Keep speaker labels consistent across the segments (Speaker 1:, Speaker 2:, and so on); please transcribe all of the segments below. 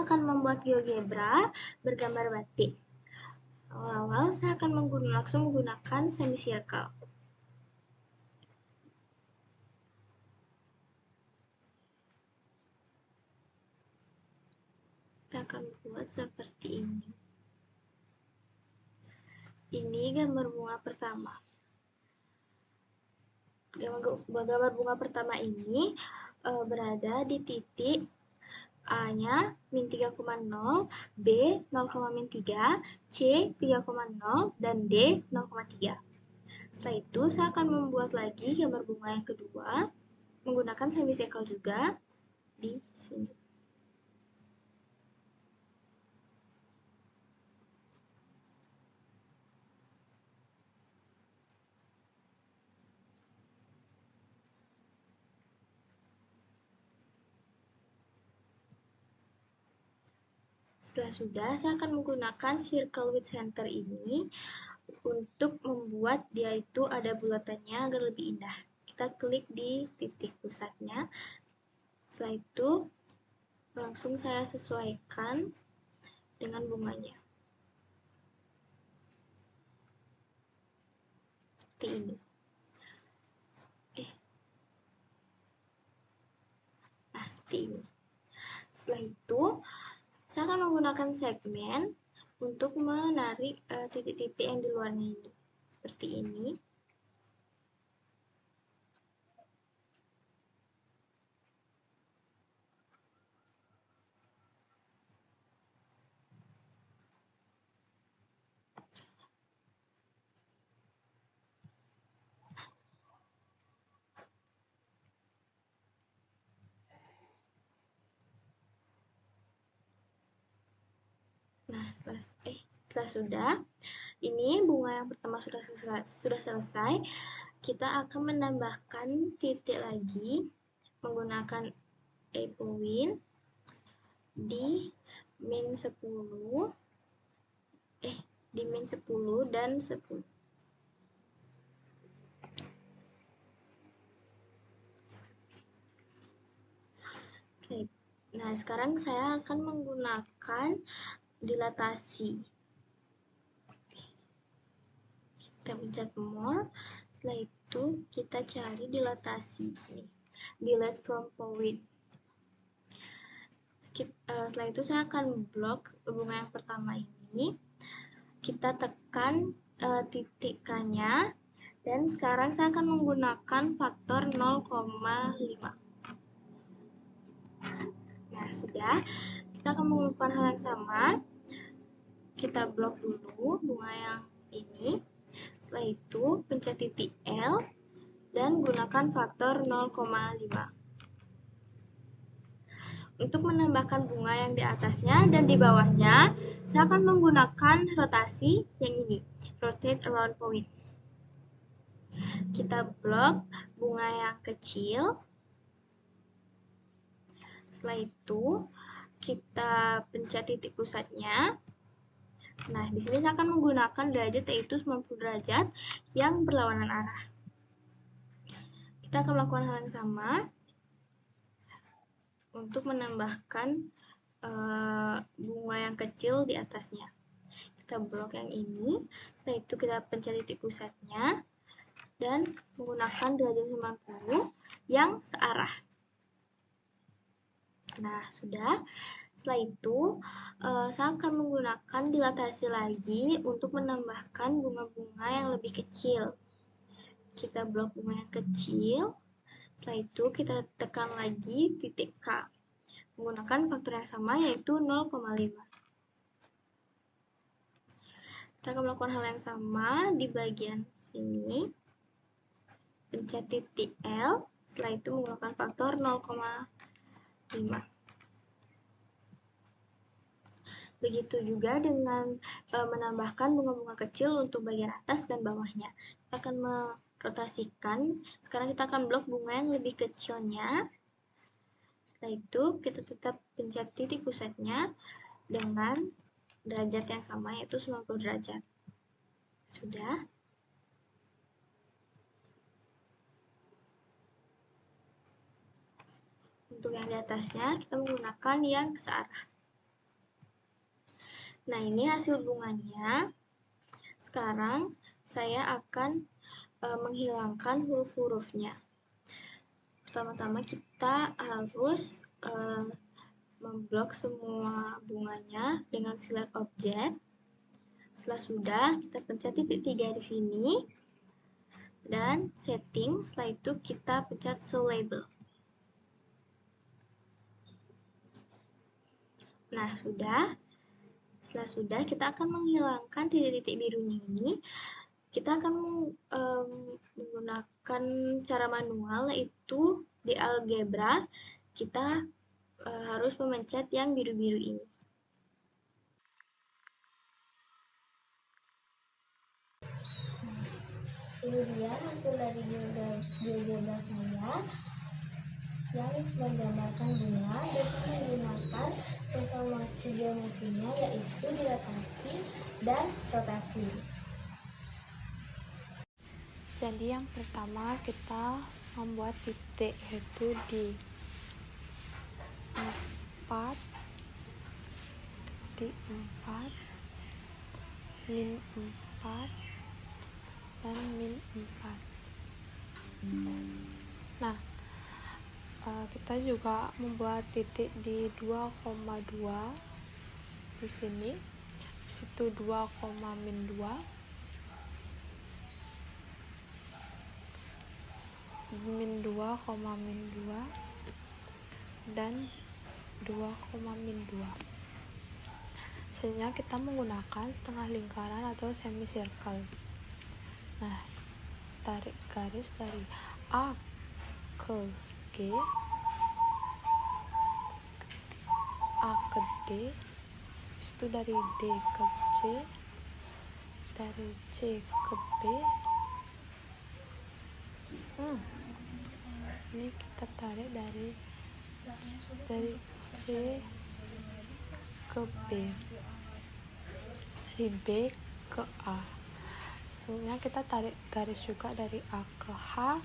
Speaker 1: akan membuat GeoGebra bergambar batik. Awal-awal saya akan langsung menggunakan semicircle. Kita akan buat seperti ini. Ini gambar bunga pertama. Gambar bunga pertama ini berada di titik A-nya min 3,0, B 0,3, C 3,0, dan D 0,3. Setelah itu saya akan membuat lagi gambar bunga yang kedua menggunakan semicircle juga di sini. Setelah sudah, saya akan menggunakan circle with center ini untuk membuat dia itu ada bulatannya agar lebih indah. Kita klik di titik pusatnya. Setelah itu, langsung saya sesuaikan dengan bunganya. Seperti ini. Nah, seperti ini. Setelah itu, saya akan menggunakan segmen untuk menarik titik-titik yang di luarnya ini. Seperti ini. Nah, setelah sudah, ini bunga yang pertama sudah selesai. Kita akan menambahkan titik lagi menggunakan A point di min 10, di min 10 dan 10. Nah, sekarang saya akan menggunakan dilatasi. Kita pencet more. Setelah itu kita cari dilatasi ini. Delete from point. Setelah itu saya akan blok bunga yang pertama ini. Kita tekan titik K-nya. Dan sekarang saya akan menggunakan faktor 0,5. Nah, sudah. Kita akan melakukan hal yang sama. Kita blok dulu bunga yang ini. Setelah itu, pencet titik L dan gunakan faktor 0,5. Untuk menambahkan bunga yang di atasnya dan di bawahnya, saya akan menggunakan rotasi yang ini, rotate around point. Kita blok bunga yang kecil. Setelah itu, kita pencet titik pusatnya. Nah, di sini saya akan menggunakan derajat yaitu 90 derajat yang berlawanan arah. Kita akan melakukan hal yang sama untuk menambahkan bunga yang kecil di atasnya. Kita blok yang ini, setelah itu kita pencet titik pusatnya dan menggunakan derajat 90 yang searah. Nah, sudah. Setelah itu, saya akan menggunakan dilatasi lagi untuk menambahkan bunga-bunga yang lebih kecil. Kita blok bunga yang kecil. Setelah itu, kita tekan lagi titik K. Menggunakan faktor yang sama, yaitu 0,5. Kita akan melakukan hal yang sama di bagian sini. Pencet titik L. Setelah itu, menggunakan faktor 0,5. Begitu juga dengan menambahkan bunga-bunga kecil untuk bagian atas dan bawahnya. Kita akan merotasikan. Sekarang kita akan blok bunga yang lebih kecilnya. Setelah itu, kita tetap pencet titik pusatnya dengan derajat yang sama, yaitu 90 derajat. Sudah. Untuk yang di atasnya, kita menggunakan yang searah. Nah, ini hasil bunganya. Sekarang saya akan menghilangkan huruf-hurufnya. Pertama-tama kita harus memblok semua bunganya dengan select object. Setelah sudah, kita pencet titik 3 di sini dan setting. Setelah itu kita pencet show label. Nah, sudah. Setelah sudah, kita akan menghilangkan titik-titik birunya ini. Kita akan menggunakan cara manual, yaitu di algebra kita harus memencet yang biru-biru ini. Ini dia hasil dari GeoGebra saya yang menggambarkan bunga dan menggunakan informasi geometrinya, yaitu dilatasi dan rotasi.
Speaker 2: Jadi yang pertama kita membuat titik, yaitu di 4, di 4, min 4, dan min 4. Nah, kita juga membuat titik di 2,2 di sini, habis itu 2, min 2, min 2, min 2, dan 2, min 2. Selanjutnya kita menggunakan setengah lingkaran atau semicircle. Nah, tarik garis dari A ke G, A ke D, habis itu dari D ke C, dari C ke B. Ini kita tarik dari C ke B, dari B ke A. Selanjutnya kita tarik garis juga dari A ke H,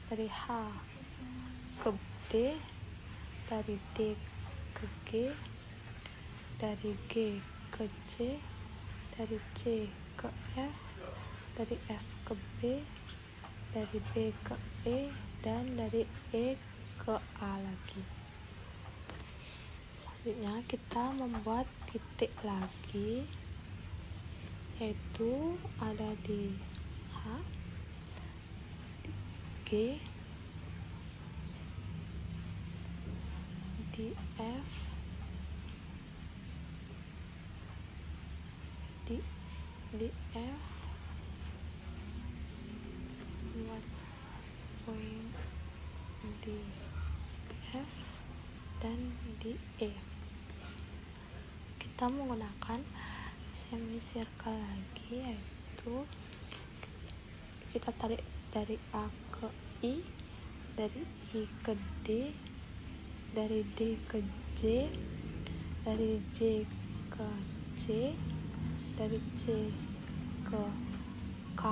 Speaker 2: dari H ke D, dari D ke G, dari G ke C, dari C ke F, dari F ke B, dari B ke E, dan dari E ke A lagi. Selanjutnya kita membuat titik lagi, yaitu ada di H, di G, di F, di F, buat poin di F, dan di E. Kita menggunakan semicircle lagi, yaitu kita tarik dari A ke I, dari I ke D, dari D ke J, dari J ke C, dari C ke K,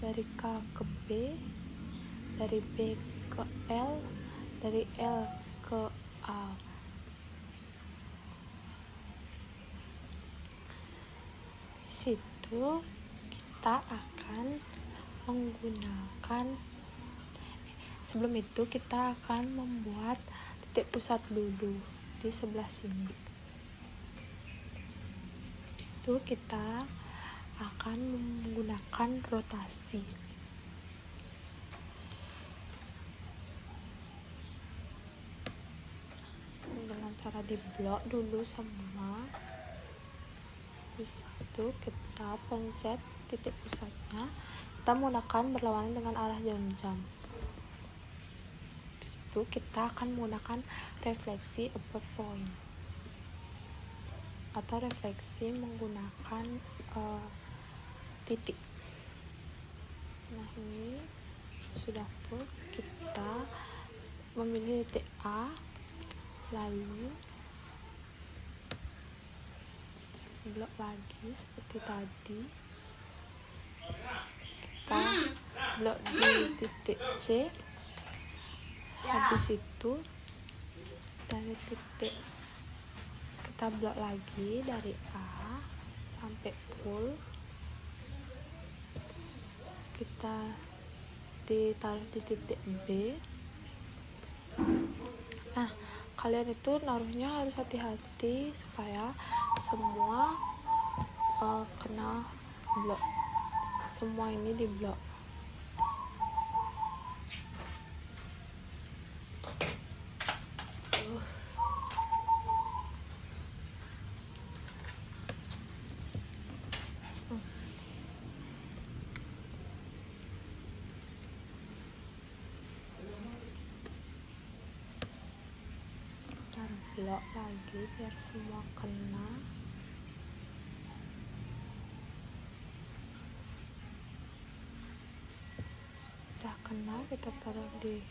Speaker 2: dari K ke B, dari B ke L, dari L ke A. Situ kita akan menggunakan, sebelum itu kita akan membuat titik pusat dulu di sebelah sini. Habis itu kita akan menggunakan rotasi. Dengan cara diblok dulu semua. Habis itu kita pencet titik pusatnya, kita menggunakan berlawanan dengan arah jam. Habis itu kita akan menggunakan refleksi upper point atau refleksi menggunakan titik. Nah, ini sudah full. Kita memilih titik A, lalu blok lagi seperti tadi, kita blok di titik C. Habis itu dari titik kita blok lagi dari A sampai full, kita ditaruh di titik B. Nah, kalian itu naruhnya harus hati-hati supaya semua kena blok, semua ini di blok. Taruh blok lagi biar semua kena. Udah kena, kita taruh di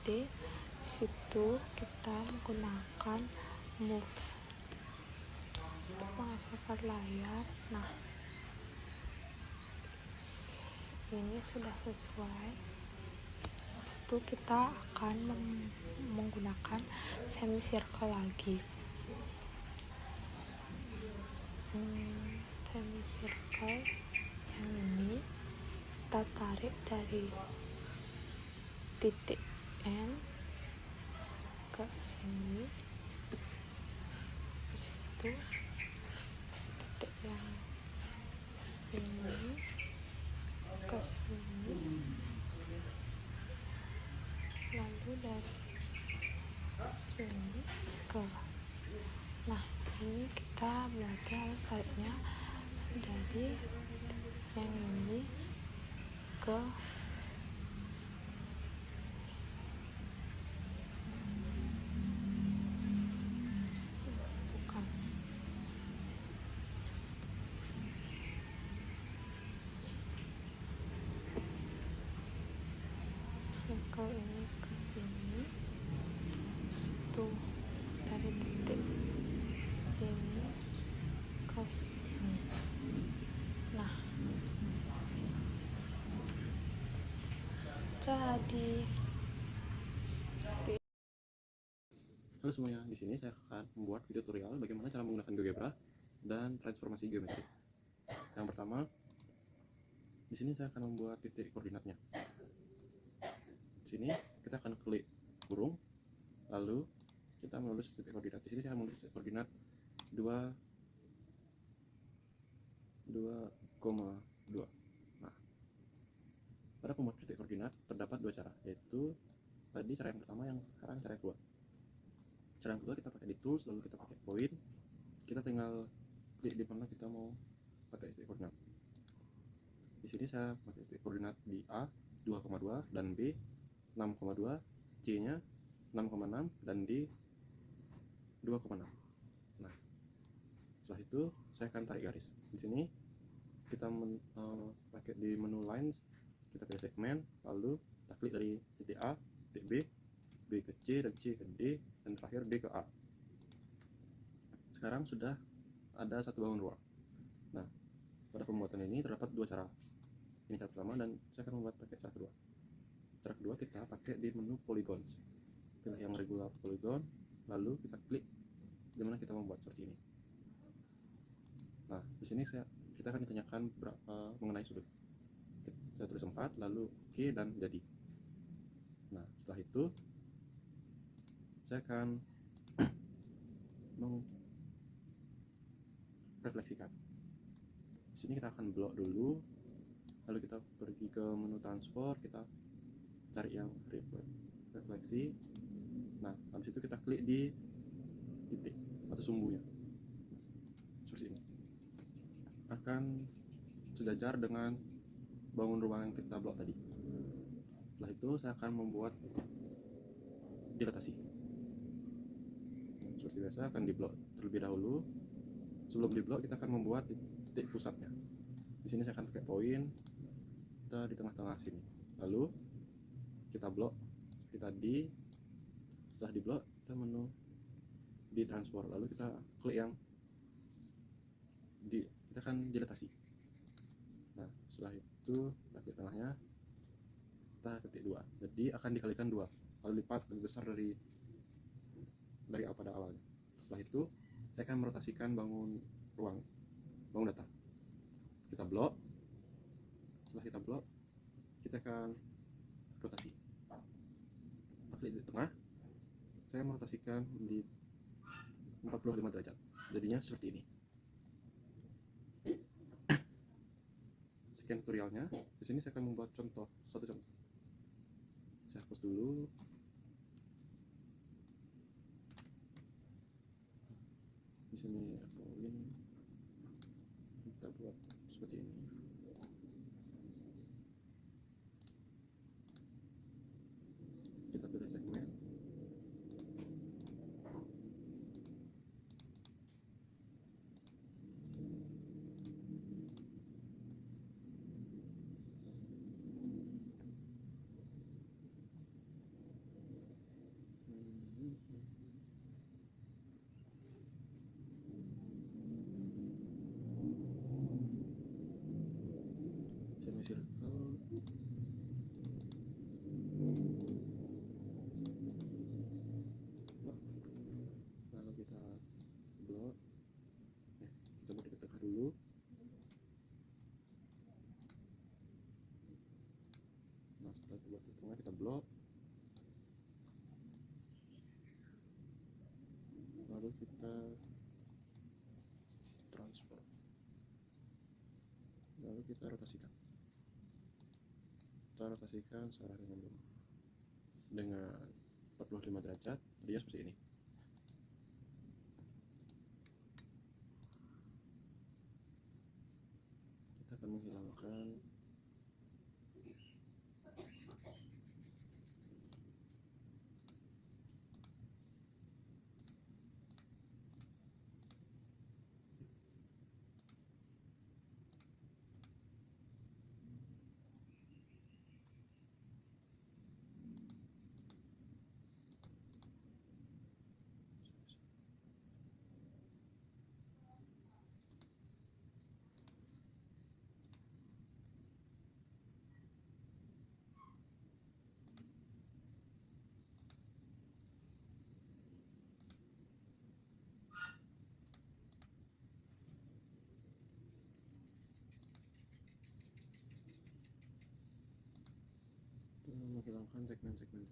Speaker 2: D. Situ kita gunakan move untuk menghasilkan layar. Nah, ini sudah sesuai. Habis itu kita akan menggunakan semicircle lagi. Semicircle yang ini kita tarik dari titik N ke sini, di situ titik yang ini ke sini, lalu dari sini ke. Nah, ini kita berarti harus tariknya dari yang ini ke bukan circle ini ke sini, situ dari titik ini ke sini. Nah, jadi seperti.
Speaker 3: Halo semuanya, di sini saya akan membuat video tutorial bagaimana cara menggunakan GeoGebra dan transformasi geometri. Yang pertama, di sini saya akan membuat titik koordinatnya. Di sini kita akan klik burung, lalu kita menulis titik koordinat. Di sini saya menulis titik koordinat 2,2. Nah, pada pembuat titik koordinat terdapat dua cara, yaitu tadi cara yang pertama, yang sekarang cara yang kedua. Cara yang kedua kita pakai di tools, lalu kita pakai point, kita tinggal klik di mana kita mau pakai titik koordinat. Di sini saya pakai titik koordinat di A 2,2 dan B 6,2, C nya 6,6 dan D 2,6. Nah, setelah itu saya akan tarik garis. Di sini kita pakai di menu lines, kita pilih segmen, lalu kita klik dari titik A, titik B, B ke C, dan C ke D, dan terakhir D ke A. Sekarang sudah ada satu bangun ruang. Nah, pada pembuatan ini terdapat dua cara. Ini cara pertama, dan saya akan membuat pakai cara kedua. Cara kedua kita pakai di menu polygons. Pilih yang regular polygon, lalu kita klik dimana kita membuat seperti ini. Nah, di sini kita akan ditanyakan berapa mengenai sudut. Saya tulis 4, lalu oke, dan jadi. Nah, setelah itu saya akan merefleksikan. Di sini kita akan blok dulu, lalu kita pergi ke menu transport, kita cari yang refleksi. Nah, habis itu kita klik di titik atau sumbunya seperti ini, akan sejajar dengan bangun ruang yang kita blok tadi. Setelah itu saya akan membuat dilatasi. Seperti biasa akan diblok terlebih dahulu. Sebelum diblok kita akan membuat titik pusatnya. Di sini saya akan pakai poin, kita di tengah-tengah sini. Lalu kita blok seperti tadi. Setelah diblok kita menu di transport, lalu kita klik yang kita akan dilatasi. Nah, setelah itu kita klik tengahnya, kita ketik 2, jadi akan dikalikan 2 kali lipat lebih besar dari A pada awalnya. Setelah itu saya akan merotasikan bangun data. Kita blok. Setelah kita blok, kita akan rotasi. Klik di tengah, saya merotasikan di 45 derajat. Jadinya seperti ini. Sekian tutorialnya. Di sini saya akan membuat satu contoh. Saya hapus dulu. Di sini kita buat seperti ini. Kita pilih segmen. Lalu kita blok. Kita buat di tengah dulu. Nah, setelah buat di tengah, kita blok. Lalu kita transfer. Lalu kita rotasikan. Kita rotasikan searah dengan 45 derajat. Dia seperti ini. Kita akan menghilangkan menghilangkan segmen-segmen.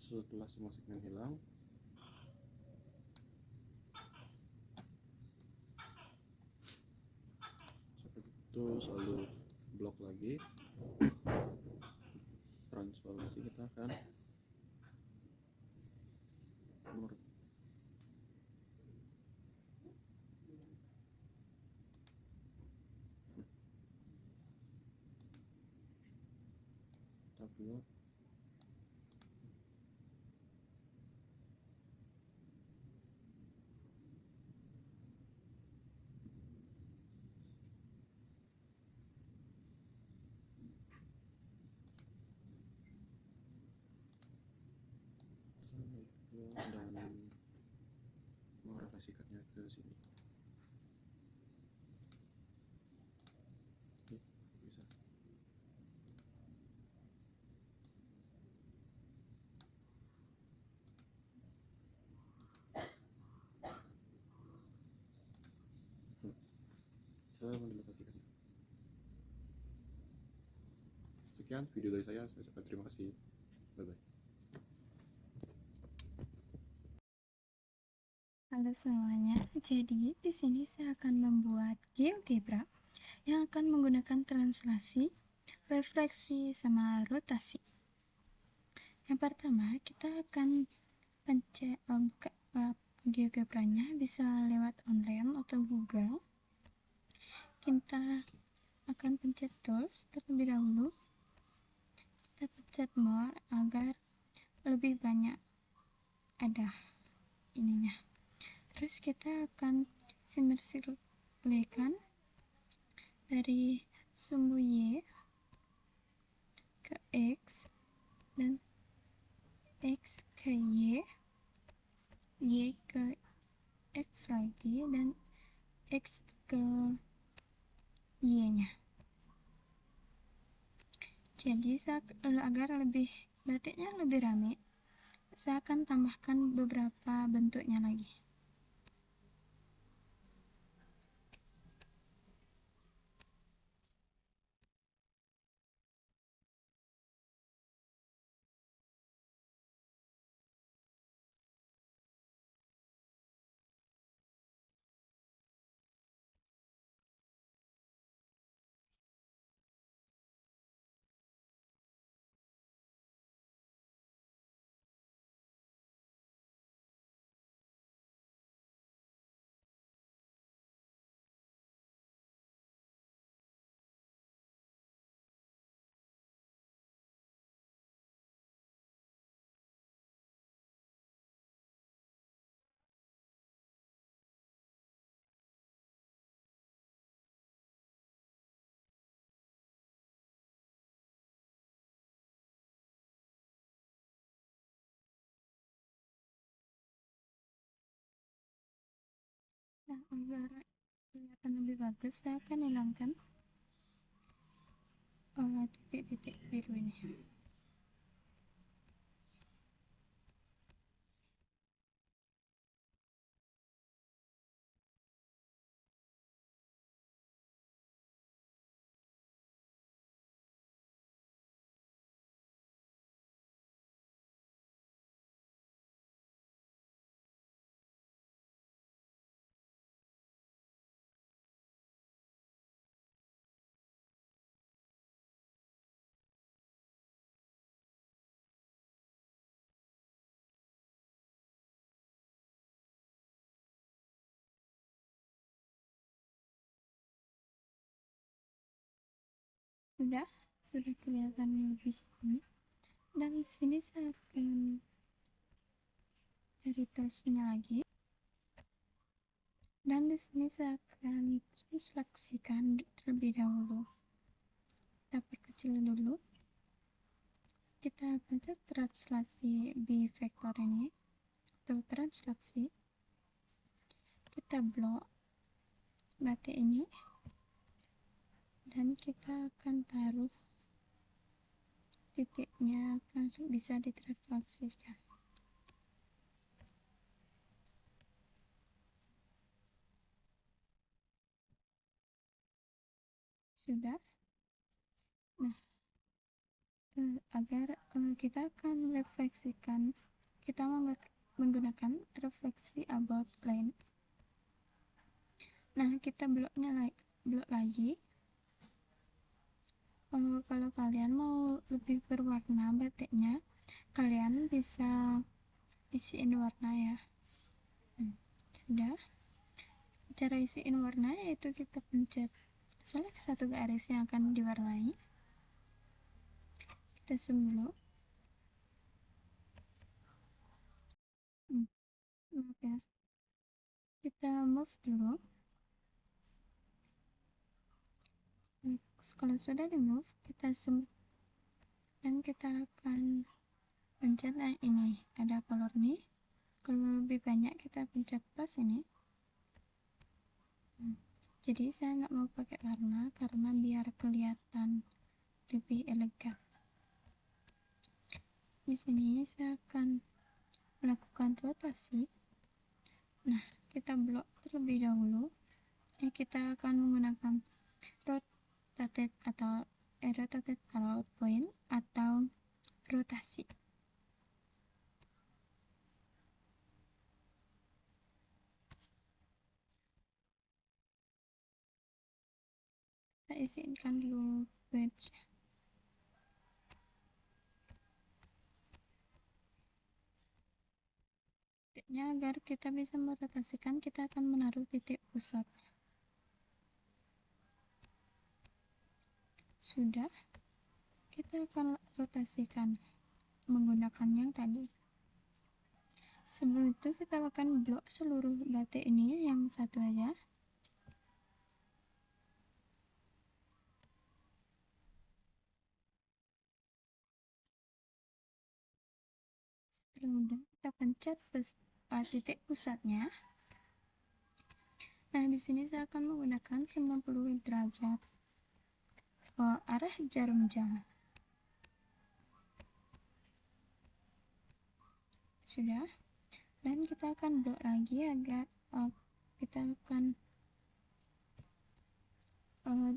Speaker 3: Setelah semua segmen hilang, seperti itu, selalu blok lagi, transformasi. Kita akan blok. Dan merotasikannya ke sini. Bisa. Saya merotasikannya. Sekian video dari saya ucapkan terima kasih. Bye bye.
Speaker 1: Halo semuanya, jadi di sini saya akan membuat GeoGebra yang akan menggunakan translasi, refleksi, sama rotasi. Yang pertama, kita akan pencet GeoGebra-nya bisa lewat online atau Google. Kita akan pencet tools terlebih dahulu. Kita pencet more agar lebih banyak ada ininya. Terus kita akan sinergikan dari sumbu Y ke X dan X ke Y ke X lagi dan X ke Y nya.
Speaker 4: Jadi agar batiknya lebih rame, saya akan tambahkan beberapa bentuknya lagi. Nah, agar kelihatan lebih bagus, saya akan hilangkan titik-titik biru ini. Sudah kelihatan lebih ini. Dan di sini saya akan cari toolsnya lagi. Dan di sini saya akan translasikan terlebih dahulu. Kita perkecil dulu. Kita pencet translasi B vektor ini atau translasi. Kita blok batik ini dan kita akan taruh titiknya akan bisa ditranslasikan. Sudah. Nah, agar kita akan refleksikan, kita menggunakan refleksi about line. Nah, kita blok lagi. Kalau kalian mau lebih berwarna batiknya, kalian bisa isiin warna ya. Sudah. Cara isiin warna yaitu kita pencet select satu garis yang akan diwarnai. Kita zoom dulu. Maaf ya. Kita move dulu. Kalau sudah di move, kita zoom dan kita akan pencet yang ini. Ada color nih. Kalau lebih banyak kita pencet plus ini. Jadi saya nggak mau pakai warna karena biar kelihatan lebih elegan. Di sini saya akan melakukan rotasi. Nah, kita blok terlebih dahulu. Kita akan menggunakan rotate atau rotate arrow point atau rotasi. Kita izinkan dulu wedge. Titiknya agar kita bisa merotasikan, kita akan menaruh titik pusat. Sudah, kita akan rotasikan menggunakan yang tadi. Sebelum itu kita akan blok seluruh batik ini yang satu aja. Setelah udah kita pencet titik pusatnya. Nah, di sini saya akan menggunakan 90 derajat arah jarum jam. Sudah. Dan kita akan blok lagi agar kita akan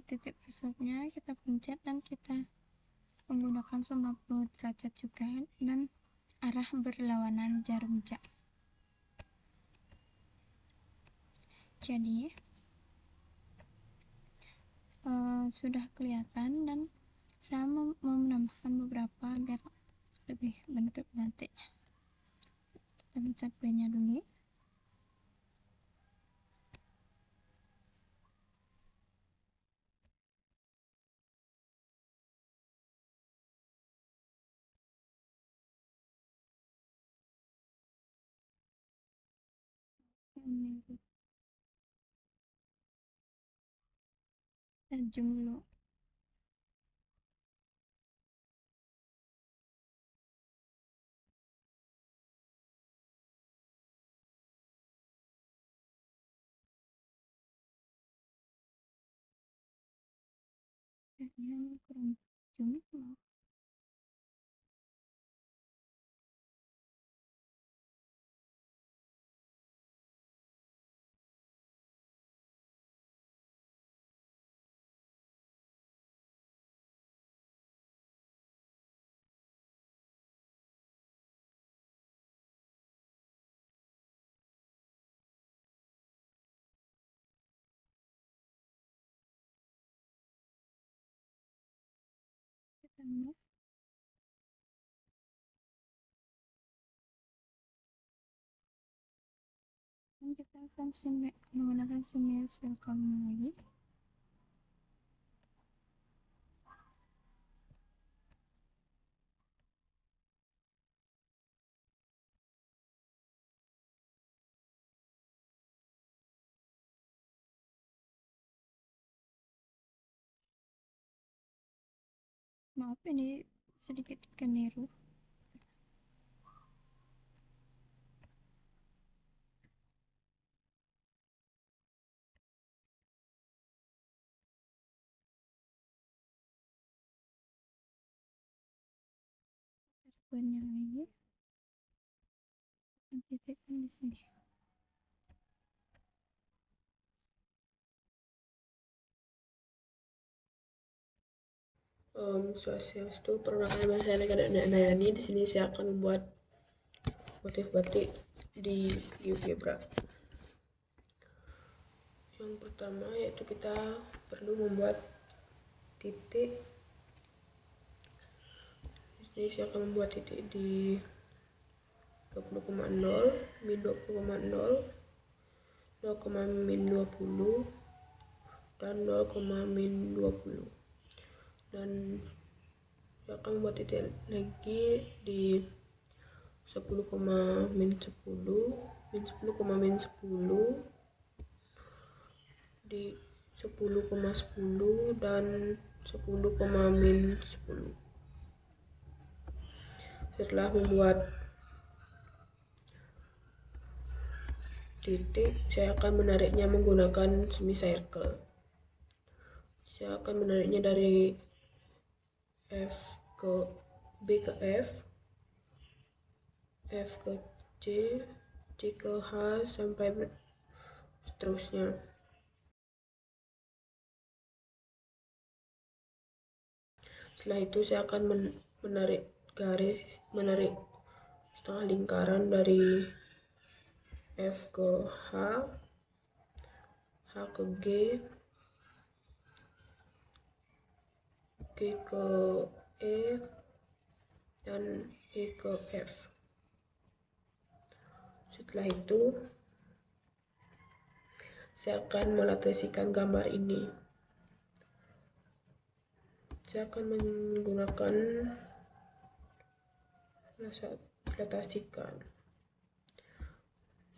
Speaker 4: titik pusatnya kita pencet dan kita menggunakan 90 derajat juga dan arah berlawanan jarum jam. Jadi sudah kelihatan dan saya mau menambahkan beberapa agar lebih bentuk batiknya. Kita pencet play-nya dulu. Kita zoom dulu. Kayaknya kurang zoom, maaf. Kita move. Dan kita akan menggunakan semicircle lagi. Maaf ini sedikit keliru. Banyak lagi. Dan titikkan di sini.
Speaker 5: Swastiastu, perkenalkan nama saya Leka Nayani. Di sini saya akan membuat motif batik di GeoGebra. Yang pertama yaitu kita perlu membuat titik. Di sini saya akan membuat titik di 20,0, min 20,0, 0, min 20 dan 0, min 20. Dan saya akan membuat titik lagi di 10, min 10, min 10, min 10, di 10,10 dan 10, min 10. Setelah membuat titik, saya akan menariknya menggunakan semicircle. Saya akan menariknya dari B ke F, F ke C, C ke H sampai seterusnya. Setelah itu saya akan menarik setengah lingkaran dari F ke H, H ke G, G ke E, dan E ke F. Setelah itu saya akan melatasikan gambar ini. Saya akan menggunakan latasikan.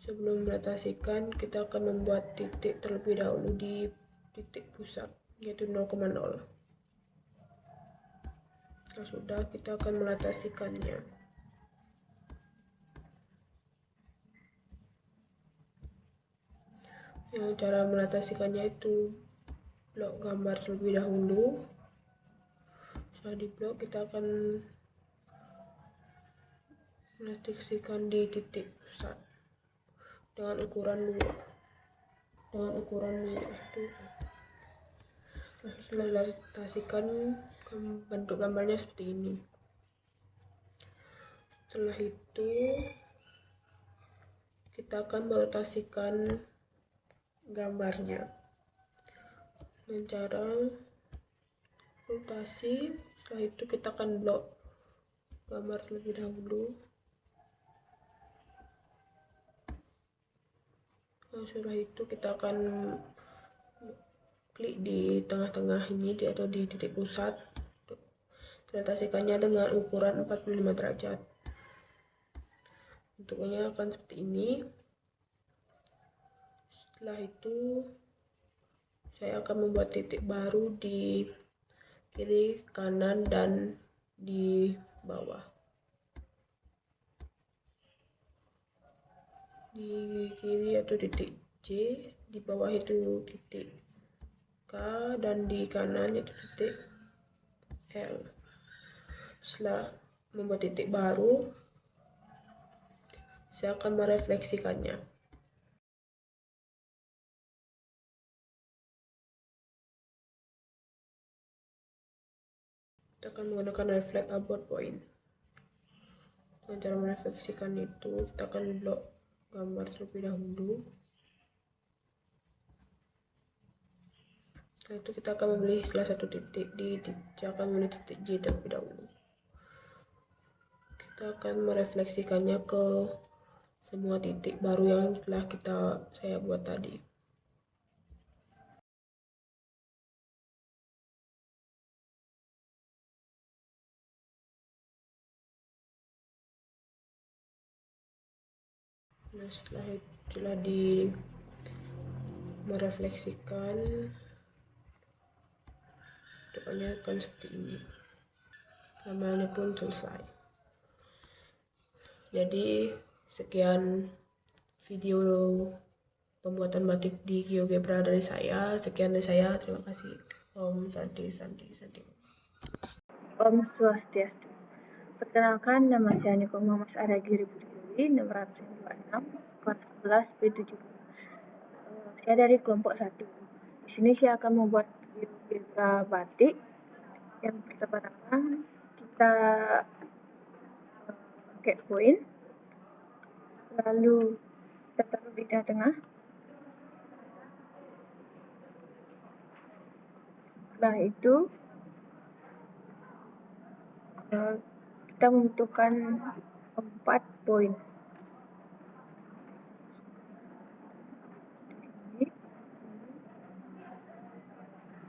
Speaker 5: Sebelum melatasikan, kita akan membuat titik terlebih dahulu di titik pusat, yaitu 0,0. Kalau sudah, kita akan melatasikannya. Cara melatasikannya itu blok gambar terlebih dahulu. Setelah di blok, kita akan Refleksikan di titik pusat dengan ukuran 2. Representasikan bentuk gambarnya seperti ini. Setelah itu kita akan merotasikan gambarnya dengan cara rotasi. Setelah itu kita akan blok gambar terlebih dahulu. Setelah itu kita akan klik di tengah-tengah ini atau di titik pusat. Rotasikannya dengan ukuran 45 derajat. Bentuknya akan seperti ini. Setelah itu saya akan membuat titik baru di kiri, kanan, dan di bawah. Di kiri atau titik C, di bawah itu titik K, dan di kanan itu titik L. Setelah membuat titik baru, saya akan merefleksikannya. Kita akan menggunakan reflect abort point. Dengan cara merefleksikan itu, kita akan blok gambar terlebih dahulu. Setelah itu kita akan memilih salah satu titik saya akan memilih titik J terlebih dahulu. Kita akan merefleksikannya ke semua titik baru yang telah saya buat tadi. Nah, setelah merefleksikan, depannya akan seperti ini. Gambarnya pun selesai. Jadi sekian video pembuatan batik di GeoGebra dari saya. Sekian dari saya. Terima kasih. Om Santi Santi Santi.
Speaker 4: Om Swastiastu. Perkenalkan, nama saya Niko Mas Aragiri Putri, nomor absen 26, kelas 11 B7. Saya dari kelompok 1. Di sini saya akan membuat GeoGebra batik. Yang pertama-tama kita pakai poin, lalu kita taruh di tengah-tengah. Setelah itu kita membutuhkan 4 poin. Di sini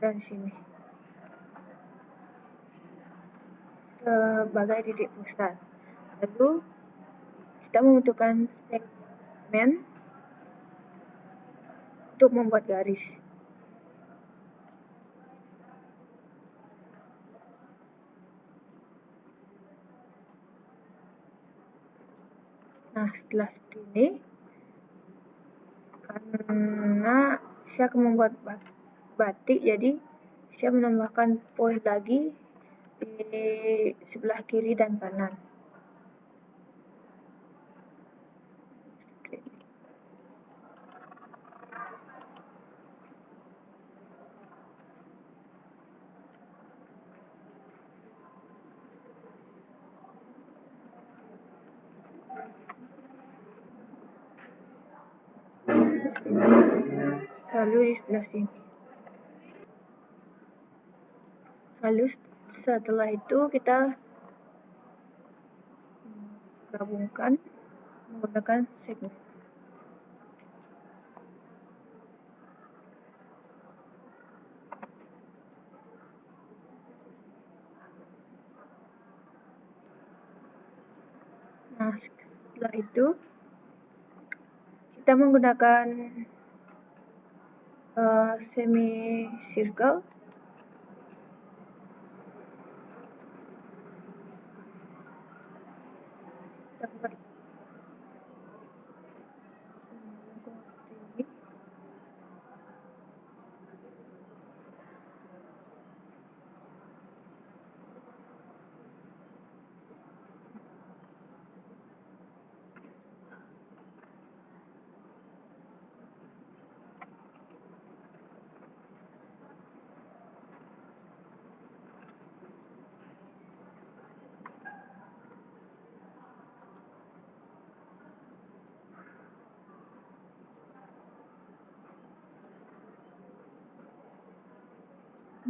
Speaker 4: dan sini sebagai titik pusat. Lalu kita membutuhkan segmen untuk membuat garis. Nah, setelah seperti ini, karena saya akan membuat batik, jadi saya menambahkan poin lagi di sebelah kiri dan kanan. Lalu di sebelah sini. Lalu setelah itu kita gabungkan menggunakan segmen. Nah, setelah itu kita menggunakan semi circle. Kita buat seperti ini.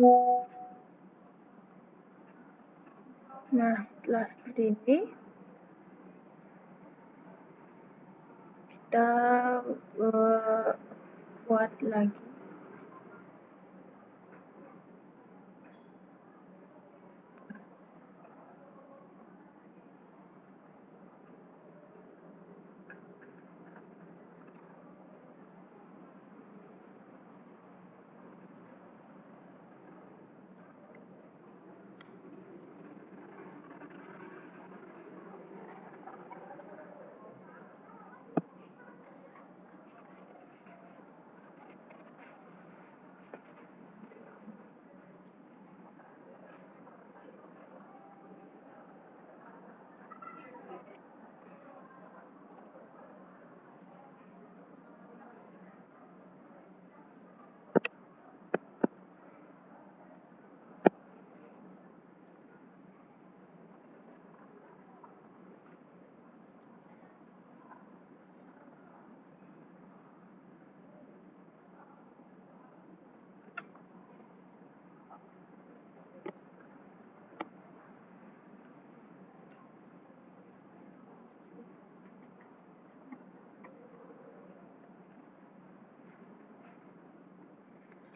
Speaker 4: Nah, setelah seperti ini, kita buat lagi.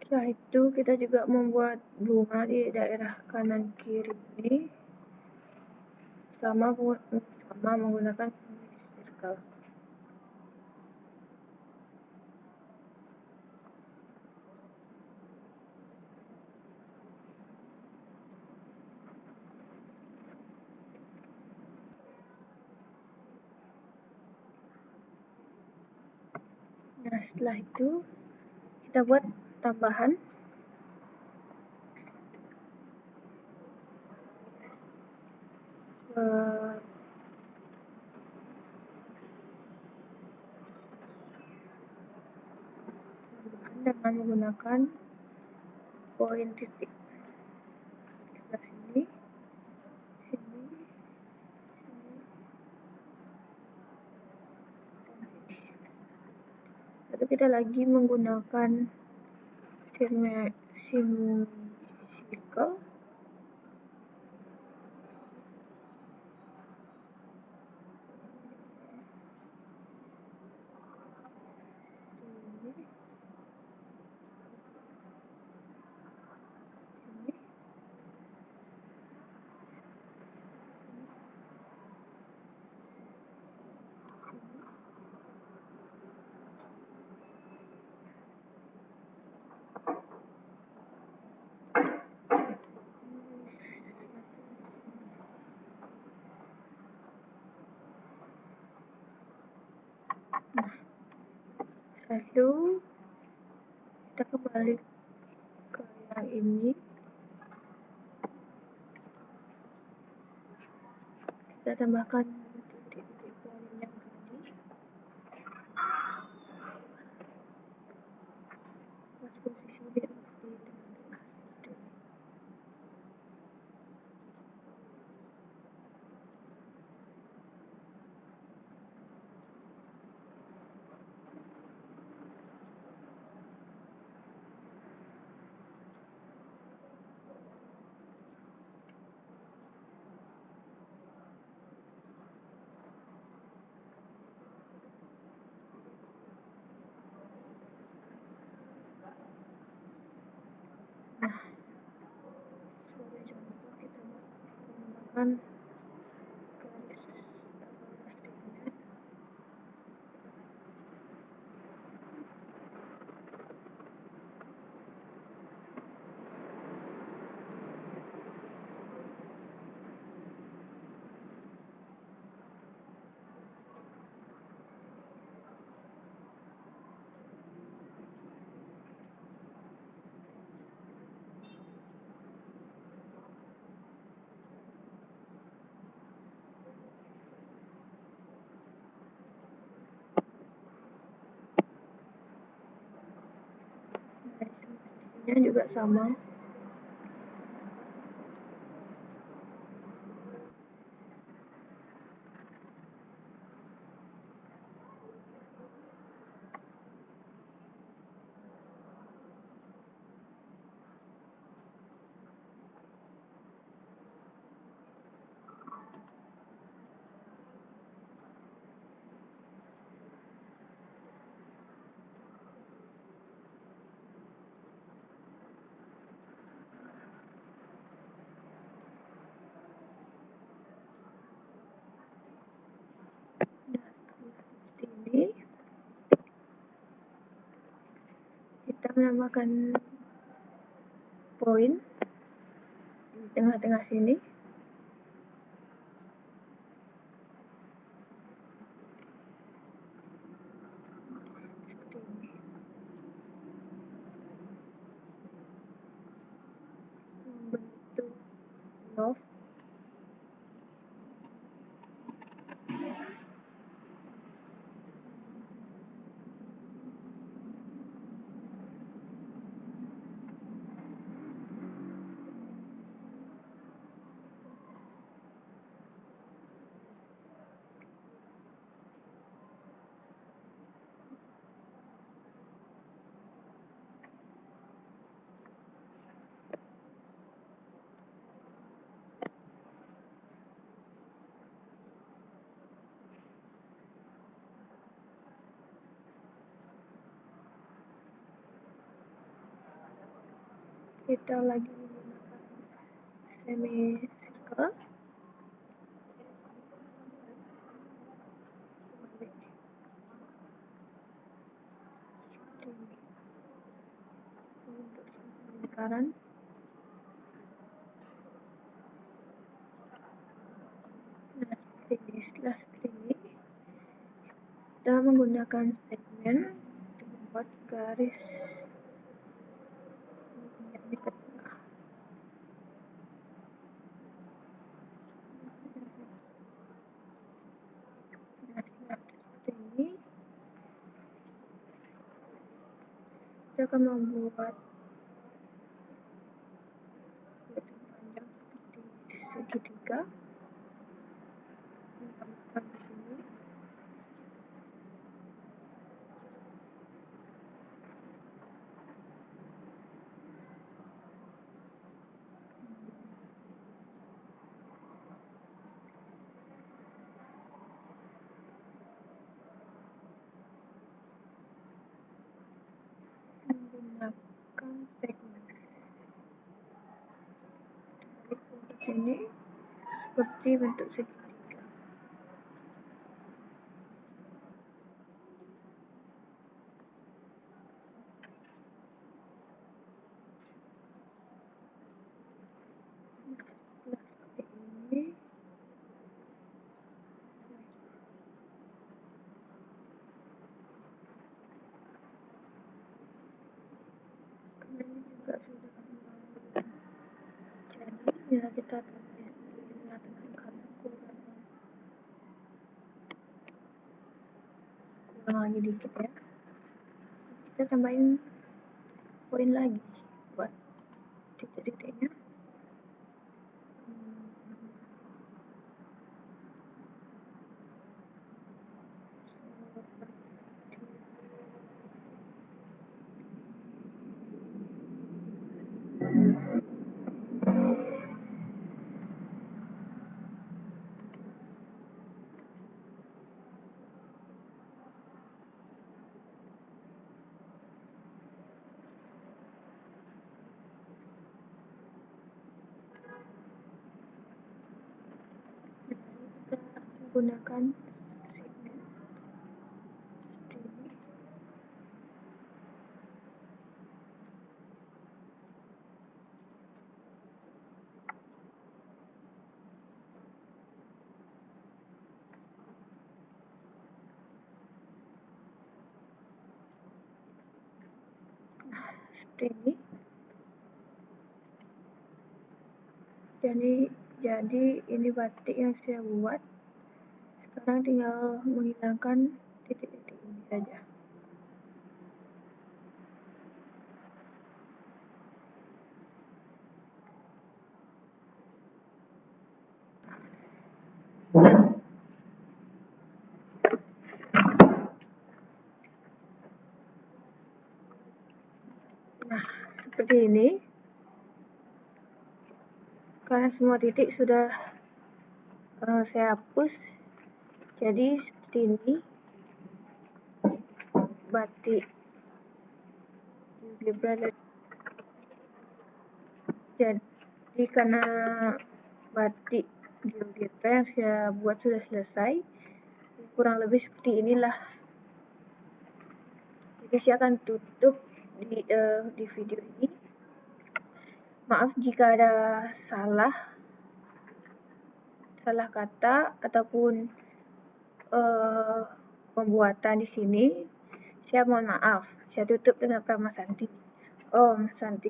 Speaker 4: Setelah itu kita juga membuat bunga di daerah kanan kiri ini sama menggunakan semicircle. Nah, setelah itu kita buat tambahan. Dengan menggunakan poin titik. Sebelah sini, sini, sini, dan sini. Lalu kita lagi menggunakan semicircle. Lalu kita kembali ke yang ini, kita tambahkan titik-titik poin yang tadi, pas posisi dia di tengah-tengah. Nah, sebagai contoh kita menggunakan garis segmen. Posisinya juga sama. menambahkan poin di tengah-tengah sini. Seperti ini. Membentuk love. Kita lagi menggunakan semi circle. Seperti ini. Untuk lingkaran. Nah, seperti ini. Setelah seperti ini, kita menggunakan segmen untuk membuat garis di tengah. Nah, setelah seperti ini, kita akan membuat panjang seperti segitiga. Tambahkan di sini. Menggunakan segmen dari sini seperti bentuk segitiga. Nah, setelah seperti ini, ini juga sudah membangun. Jadi bila kita tulis di tengah-tengah karena kurang lagi dikit ya, kita tambahin poin lagi buat titik-titiknya. Gunakan segmen seperti ini. Nah, seperti ini. Jadi ini batik yang saya buat. Sekarang tinggal menghilangkan titik-titik ini saja. Nah, seperti ini. Karena semua titik sudah saya hapus, jadi seperti ini batik GeoGebra. Jadi karena batik GeoGebra yang saya buat sudah selesai, kurang lebih seperti inilah. Jadi saya akan tutup
Speaker 6: di video ini. Maaf jika ada salah kata ataupun pembuatan di sini. Saya mohon maaf. Saya tutup dengan Prama Santi. Om Santi.